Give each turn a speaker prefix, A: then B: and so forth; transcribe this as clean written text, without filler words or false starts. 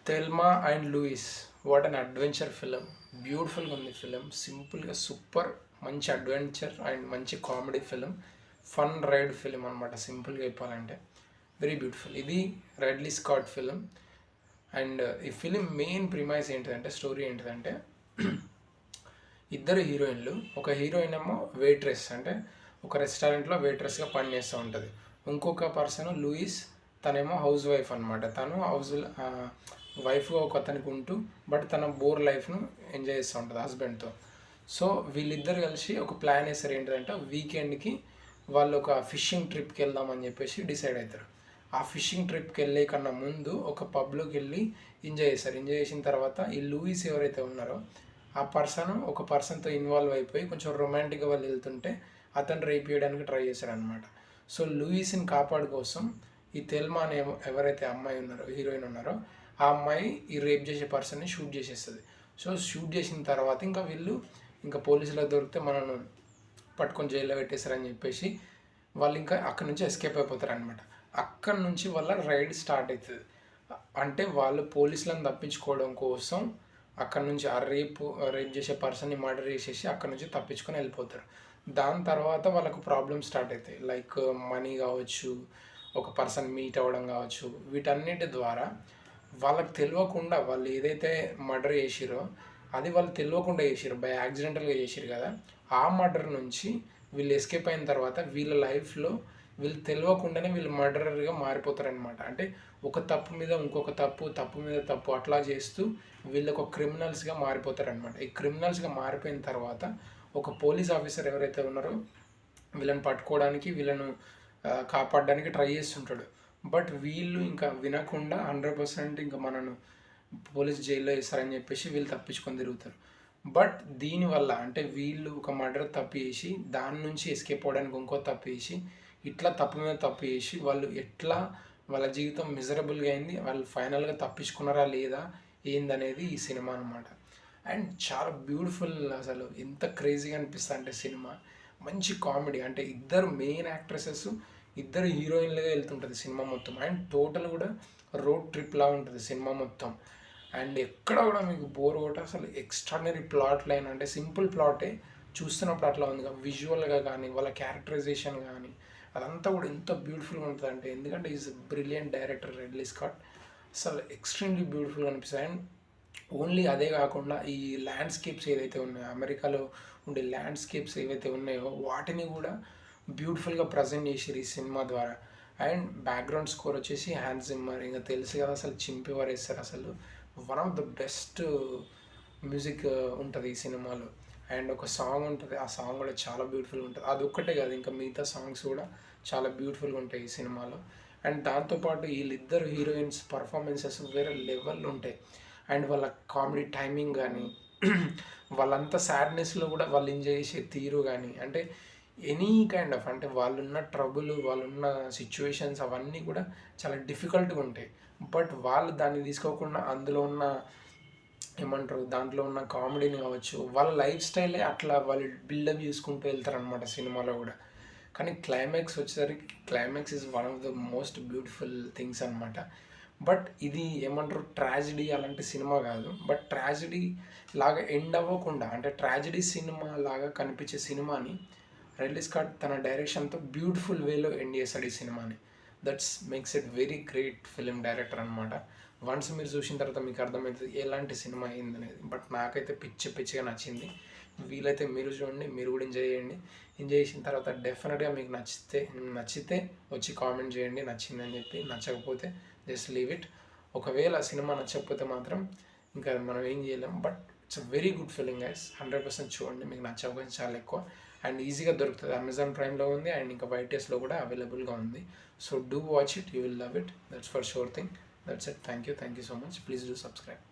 A: Thelma and Louise, what an adventure film. బ్యూటిఫుల్గా ఉంది film, సింపుల్గా సూపర్. మంచి అడ్వెంచర్ అండ్ మంచి comedy film, fun ride film అనమాట. సింపుల్గా చెప్పాలంటే వెరీ బ్యూటిఫుల్. ఇది రెడ్లీ స్కాట్ ఫిలిం. అండ్ ఈ ఫిలిం మెయిన్ ప్రిమైస్ ఏంటిదంటే, స్టోరీ ఏంటిదంటే, ఇద్దరు హీరోయిన్లు. ఒక హీరోయిన్ ఏమో వెయిట్రెస్, అంటే ఒక రెస్టారెంట్లో వెయిట్రెస్గా పనిచేస్తూ ఉంటుంది. ఇంకొక పర్సన్ లూయిస్, తనేమో హౌస్ వైఫ్ అనమాట. తను వైఫ్గా ఒక అతనికి ఉంటూ బట్ తన బోర్ లైఫ్ను ఎంజాయ్ చేస్తూ ఉంటుంది హస్బెండ్తో. సో వీళ్ళిద్దరు కలిసి ఒక ప్లాన్ వేస్తారు. ఏంటంటే వీకెండ్కి వాళ్ళు ఒక ఫిషింగ్ ట్రిప్కి వెళ్దామని చెప్పేసి డిసైడ్ అవుతారు. ఆ ఫిషింగ్ ట్రిప్కి వెళ్ళే కన్నా ముందు ఒక పబ్లోకి వెళ్ళి ఎంజాయ్ చేస్తారు. ఎంజాయ్ చేసిన తర్వాత ఈ లూయిస్ ఎవరైతే ఉన్నారో ఆ ఒక పర్సన్తో ఇన్వాల్వ్ అయిపోయి కొంచెం రొమాంటిక్గా వాళ్ళు వెళ్తుంటే అతను రేప్ చేయడానికి ట్రై చేశారనమాట. సో లూయిస్ని కాపాడు కోసం ఈ తెల్మా అనే ఎవరైతే అమ్మాయి ఉన్నారో, హీరోయిన్ ఉన్నారో, ఆ అమ్మాయి ఈ రేప్ చేసే పర్సన్ని షూట్ చేసేస్తుంది. సో షూట్ చేసిన తర్వాత ఇంకా పోలీసులకు దొరికితే మనను పట్టుకొని జైల్లో పెట్టేశారని చెప్పేసి వాళ్ళు ఇంకా అక్కడ నుంచి ఎస్కేప్ అయిపోతారు అనమాట. అక్కడ నుంచి వాళ్ళ రైడ్ స్టార్ట్ అవుతుంది. అంటే వాళ్ళు పోలీసులను తప్పించుకోవడం కోసం అక్కడ నుంచి ఆ రేప్ చేసే పర్సన్ని మర్డర్ చేసేసి అక్కడ నుంచి తప్పించుకొని వెళ్ళిపోతారు. దాని తర్వాత వాళ్ళకు ప్రాబ్లమ్స్ స్టార్ట్ అవుతాయి. లైక్ మనీ కావచ్చు, ఒక పర్సన్ మీట్ అవ్వడం కావచ్చు. వీటన్నిటి ద్వారా వాళ్ళకి తెలియకుండా వాళ్ళు ఏదైతే మర్డర్ చేసిరో అది వాళ్ళు తెలియకుండా చేసిరు, బై యాక్సిడెంటల్గా చేసిరు కదా. ఆ మర్డర్ నుంచి వీళ్ళు ఎస్కేప్ అయిన తర్వాత వీళ్ళ లైఫ్లో వీళ్ళు తెలియకుండానే వీళ్ళు మర్డరర్గా మారిపోతారనమాట. అంటే ఒక తప్పు మీద ఇంకొక తప్పు, తప్పు మీద తప్పు అట్లా చేస్తూ వీళ్ళకు ఒక క్రిమినల్స్గా మారిపోతారనమాట. ఈ క్రిమినల్స్గా మారిపోయిన తర్వాత ఒక పోలీస్ ఆఫీసర్ ఎవరైతే ఉన్నారో వీళ్ళని పట్టుకోవడానికి, వీళ్ళను కాపాడడానికి ట్రై చేస్తుంటాడు. బట్ వీళ్ళు ఇంకా వినకుండా 100% ఇంకా మనను పోలీస్ జైల్లో వేస్తారని చెప్పేసి వీళ్ళు తప్పించుకొని తిరుగుతారు. బట్ దీనివల్ల అంటే వీళ్ళు ఒక మర్డర్ తప్పు చేసి దాని నుంచి ఎస్కేప్ అవ్వడానికి ఇంకో తప్పు చేసి ఇట్లా తప్పు మీద తప్పు చేసి వాళ్ళు ఎట్లా వాళ్ళ జీవితం మిజరబుల్గా అయింది, వాళ్ళు ఫైనల్గా తప్పించుకున్నారా లేదా ఏందనేది ఈ సినిమా అనమాట. అండ్ చాలా బ్యూటిఫుల్, అసలు ఎంత క్రేజీగా అనిపిస్తుంది అంటే సినిమా. మంచి కామెడీ, అంటే ఇద్దరు మెయిన్ యాక్ట్రెసెస్, ఇద్దరు హీరోయిన్లుగా వెళ్తుంటుంది సినిమా మొత్తం. అండ్ టోటల్ కూడా రోడ్ ట్రిప్లా ఉంటుంది సినిమా మొత్తం. అండ్ ఎక్కడ కూడా మీకు బోర్ కొట్ట, అసలు ఎక్స్ట్రాడినరీ ప్లాట్ లైన్, అంటే సింపుల్ ప్లాటే చూస్తున్నప్పుడు అట్లా ఉంది. విజువల్గా కానీ వాళ్ళ క్యారెక్టరైజేషన్ కానీ అదంతా కూడా ఎంత బ్యూటిఫుల్గా ఉంటుంది అంటే, ఎందుకంటే is brilliant director readily Scott. అసలు ఎక్స్ట్రీమ్లీ బ్యూటిఫుల్గా అనిపిస్తుంది. అండ్ ఓన్లీ అదే కాకుండా ఈ ల్యాండ్స్కేప్స్ ఏదైతే ఉన్నాయో, అమెరికాలో ఉండే ల్యాండ్స్కేప్స్ ఏవైతే ఉన్నాయో వాటిని కూడా బ్యూటిఫుల్గా ప్రజెంట్ చేసారు ఈ సినిమా ద్వారా. అండ్ బ్యాక్గ్రౌండ్ స్కోర్ వచ్చేసి హ్యాన్స్ జిమ్మర్, ఇంకా తెలుసు కదా అసలు చింపేవారేస్తారు. అసలు one of the best music ఉంటుంది ఈ సినిమాలో. అండ్ ఒక సాంగ్ ఉంటుంది, ఆ సాంగ్ కూడా చాలా బ్యూటిఫుల్గా ఉంటుంది. అది ఒక్కటే కాదు, ఇంకా మిగతా సాంగ్స్ కూడా చాలా బ్యూటిఫుల్గా ఉంటాయి ఈ సినిమాలో. అండ్ దాంతోపాటు వీళ్ళిద్దరు హీరోయిన్స్ పర్ఫార్మెన్సెస్ వేరే లెవెల్లో ఉంటాయి. అండ్ వాళ్ళ కామెడీ టైమింగ్ కానీ వాళ్ళంతా సాడ్నెస్లో కూడా వాళ్ళు ఎంజాయ్ చేసే తీరు కానీ, అంటే ఎనీ కైండ్ ఆఫ్, అంటే వాళ్ళున్న ట్రబుల్, వాళ్ళున్న సిచ్యువేషన్స్ అవన్నీ కూడా చాలా డిఫికల్ట్గా ఉంటాయి. బట్ వాళ్ళు దాన్ని తీసుకోకుండా అందులో ఉన్న దాంట్లో ఉన్న కామెడీని కావచ్చు, వాళ్ళ లైఫ్ స్టైలే అట్లా వాళ్ళు బిల్డప్ చేసుకుంటూ వెళ్తారనమాట సినిమాలో కూడా. కానీ క్లైమాక్స్ వచ్చేసరికి climax is one of the most beautiful things అనమాట. బట్ ఇది ట్రాజిడీ అలాంటి సినిమా కాదు. బట్ ట్రాజిడీ లాగా ఎండ్ అవ్వకుండా, అంటే ట్రాజిడీ సినిమా లాగా కనిపించే సినిమాని రెడ్లీ స్కాట్ తన డైరెక్షన్తో బ్యూటిఫుల్ వేలో ఎండ్ చేస్తాడు ఈ సినిమాని. That's makes it very great film director అనమాట. వన్స్ మీరు చూసిన తర్వాత మీకు అర్థమవుతుంది ఎలాంటి సినిమా అయిందనేది. బట్ నాకైతే పిచ్చిగా నచ్చింది. వీలైతే మీరు చూడండి, మీరు కూడా ఎంజాయ్ చేయండి. ఎంజాయ్ చేసిన తర్వాత డెఫినెట్గా మీకు నచ్చితే వచ్చి కామెంట్ చేయండి నచ్చిందని చెప్పి. నచ్చకపోతే జస్ట్ లీవ్ ఇట్. ఒకవేళ సినిమా నచ్చకపోతే మాత్రం ఇంకా మనం ఏం చేయలేం. But it's a very good feeling guys. 100% చూడండి, మీకు నచ్చే అవకాశం చాలా ఎక్కువ. అండ్ ఈజీగా దొరుకుతుంది, అమెజాన్ ప్రైమ్లో ఉంది అండ్ ఇంకా వైటీఎస్లో కూడా అవైలబుల్గా ఉంది. So do watch it, you will love it, that's for sure thing. That's it. Thank you so much. Please do subscribe.